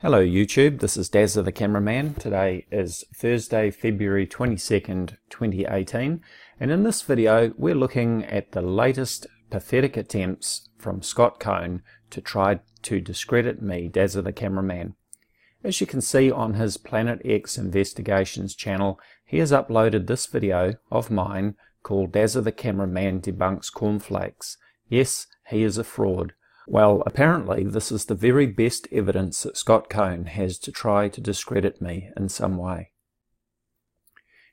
Hello YouTube, this is Dazza the Cameraman. Today is Thursday, February 22nd, 2018, and in this video we're looking at the latest pathetic attempts from Kohn to try to discredit me, Dazza the Cameraman. As you can see on his Planet X Investigations channel, he has uploaded this video of mine called Dazza the Cameraman Debunks Cornflakes. Yes, he is a fraud. Well, apparently this is the very best evidence that Kohn has to try to discredit me in some way.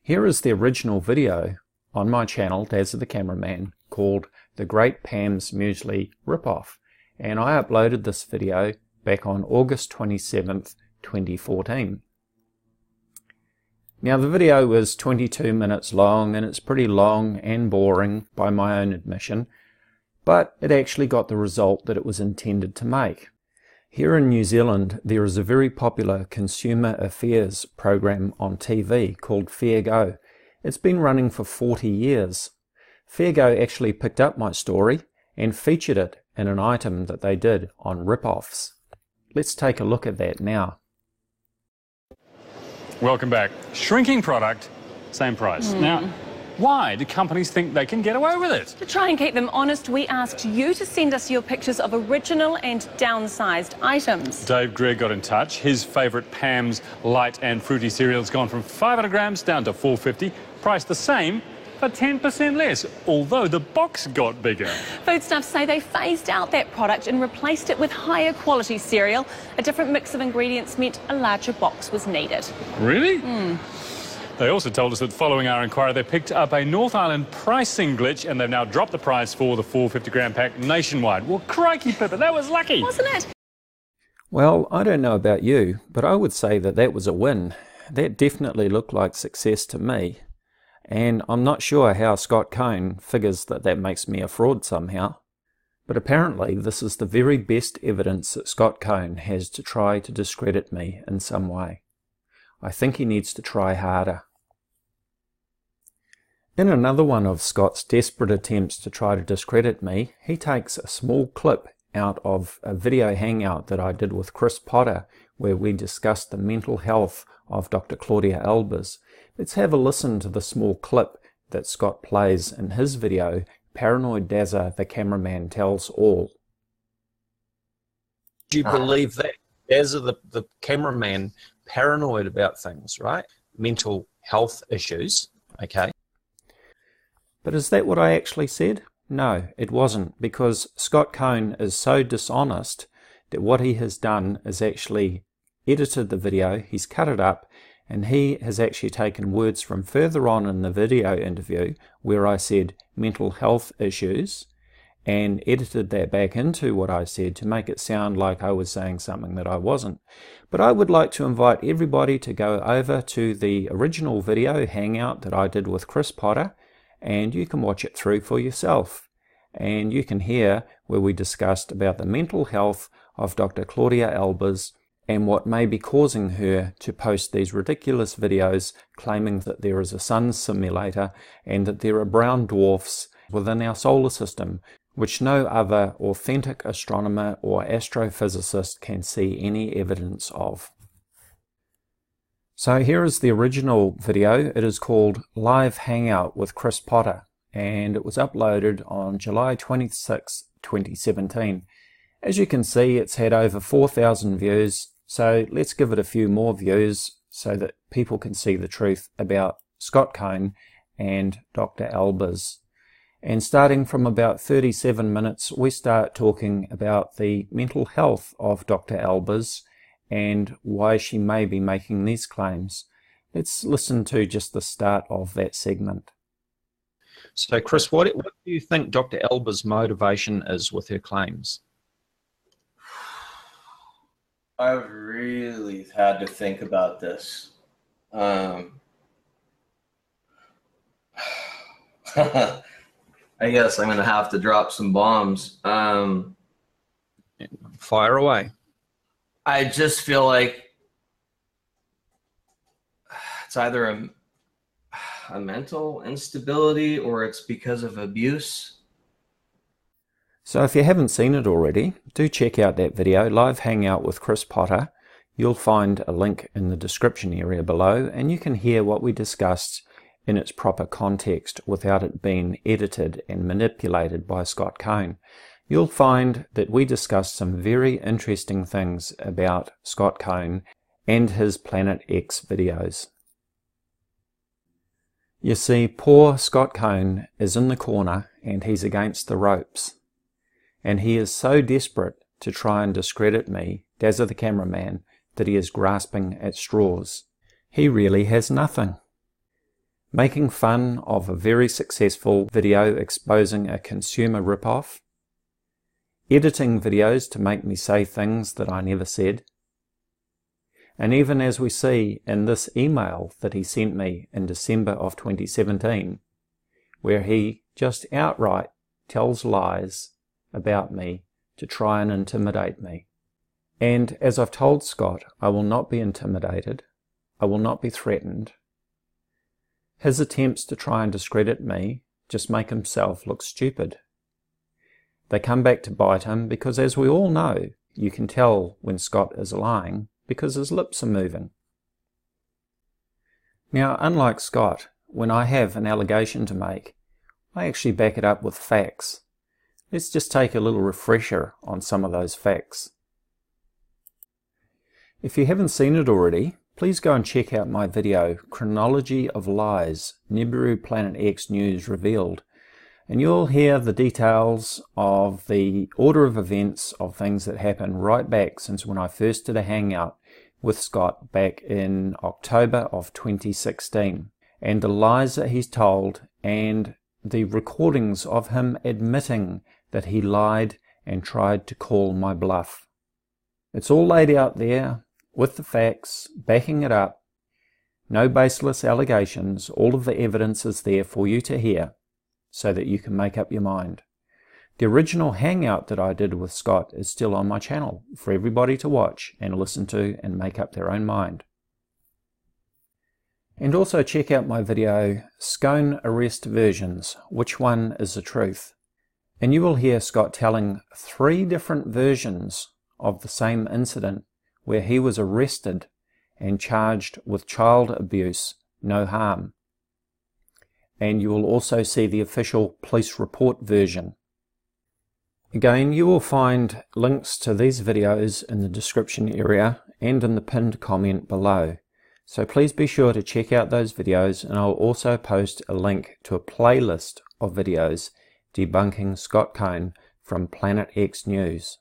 Here is the original video on my channel, Dazza the Cameraman, called The Great Pams Muesli Ripoff, and I uploaded this video back on August 27th, 2014. Now the video is 22 minutes long, and it's pretty long and boring by my own admission, but it actually got the result that it was intended to make. Here in New Zealand there is a very popular consumer affairs program on TV called Fair Go. It's been running for 40 years. Fair Go actually picked up my story and featured it in an item that they did on rip-offs. Let's take a look at that now. Welcome back. Shrinking product, same price. Now, why do companies think they can get away with it? To try and keep them honest, we asked you to send us your pictures of original and downsized items. Dave Gregg got in touch. His favourite Pams light and fruity cereal's gone from 500 grams down to 450, priced the same for 10% less, although the box got bigger. Foodstuffs say they phased out that product and replaced it with higher quality cereal. A different mix of ingredients meant a larger box was needed. Really? They also told us that following our inquiry, they picked up a North Island pricing glitch and they've now dropped the price for the 450-gram pack nationwide. Well, crikey, Pippa, that was lucky. Wasn't it? Well, I don't know about you, but I would say that that was a win. That definitely looked like success to me. And I'm not sure how Kohn figures that that makes me a fraud somehow. But apparently this is the very best evidence that Kohn has to try to discredit me in some way. I think he needs to try harder. In another one of Scott's desperate attempts to try to discredit me, he takes a small clip out of a video hangout that I did with Chris Potter, where we discussed the mental health of Dr. Claudia Albers. Let's have a listen to the small clip that Scott plays in his video, Paranoid Dazza the Cameraman Tells All. Do you believe that Dazza the cameraman paranoid about things, right? Mental health issues, okay? But is that what I actually said? No, it wasn't, because Kohn is so dishonest that what he has done is actually edited the video, he's cut it up, and he has actually taken words from further on in the video interview where I said mental health issues and edited that back into what I said to make it sound like I was saying something that I wasn't. But I would like to invite everybody to go over to the original video hangout that I did with Chris Potter, and you can watch it through for yourself. And you can hear where we discussed about the mental health of Dr. Claudia Albers and what may be causing her to post these ridiculous videos claiming that there is a sun simulator and that there are brown dwarfs within our solar system, which no other authentic astronomer or astrophysicist can see any evidence of. So here is the original video. It is called Live Hangout with Chris Potter, and it was uploaded on July 26, 2017. As you can see, it's had over 4,000 views, so let's give it a few more views so that people can see the truth about Kohn and Dr. Albers. And starting from about 37 minutes, we start talking about the mental health of Dr. Albers and why she may be making these claims. Let's listen to just the start of that segment. So, Chris, what do you think Dr. Albers' motivation is with her claims? I've really had to think about this. I guess I'm going to have to drop some bombs. Fire away. I just feel like it's either a mental instability or it's because of abuse. So if you haven't seen it already, do check out that video, Live Hangout with Chris Potter. you'll find a link in the description area below, and you can hear what we discussed in its proper context without it being edited and manipulated by Scott Kohn. You'll find that we discussed some very interesting things about Scott Kohn and his Planet X videos. You see, poor Scott Kohn is in the corner and he's against the ropes. And he is so desperate to try and discredit me, Dazza the cameraman, that he is grasping at straws. He really has nothing. Making fun of a very successful video exposing a consumer ripoff, editing videos to make me say things that I never said, and even as we see in this email that he sent me in December of 2017, where he just outright tells lies about me to try and intimidate me. And as I've told Scott, I will not be intimidated, I will not be threatened. His attempts to try and discredit me just make himself look stupid. They come back to bite him because, as we all know, you can tell when Scott is lying because his lips are moving. Now, unlike Scott, when I have an allegation to make, I actually back it up with facts. Let's just take a little refresher on some of those facts. If you haven't seen it already, please go and check out my video, Chronology of Lies, Nibiru Planet X News Revealed, and you'll hear the details of the order of events of things that happened right back since when I first did a Hangout with Scott back in October of 2016, and the lies that he's told and the recordings of him admitting that he lied and tried to call my bluff. It's all laid out there with the facts, backing it up, no baseless allegations, all of the evidence is there for you to hear, so that you can make up your mind. The original Hangout that I did with Scott is still on my channel for everybody to watch and listen to and make up their own mind. And also check out my video, Scone Arrest Versions, Which One is the Truth? And you will hear Scott telling 3 different versions of the same incident where he was arrested and charged with child abuse, no harm. And you will also see the official police report version. Again, you will find links to these videos in the description area and in the pinned comment below. So please be sure to check out those videos, and I'll also post a link to a playlist of videos debunking Scott Kohn from Planet X News.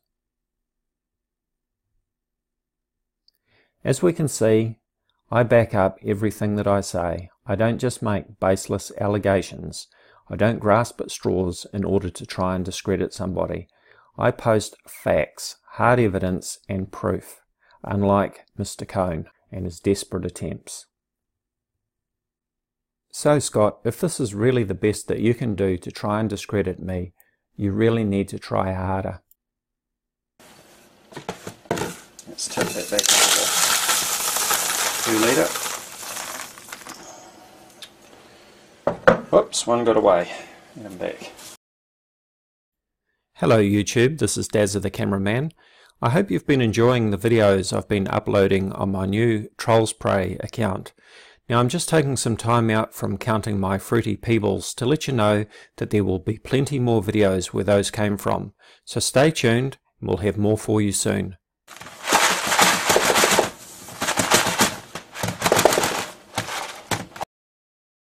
As we can see, I back up everything that I say. I don't just make baseless allegations. I don't grasp at straws in order to try and discredit somebody. I post facts, hard evidence and proof, unlike Mr. Kohn and his desperate attempts. So Scott, if this is really the best that you can do to try and discredit me, you really need to try harder. Let's tip that back into the 2 litre. Whoops, one got away. And I'm back. Hello YouTube, this is Dazza the cameraman. I hope you've been enjoying the videos I've been uploading on my new Trolls Prey account. Now I'm just taking some time out from counting my fruity peebles to let you know that there will be plenty more videos where those came from. So stay tuned and we'll have more for you soon.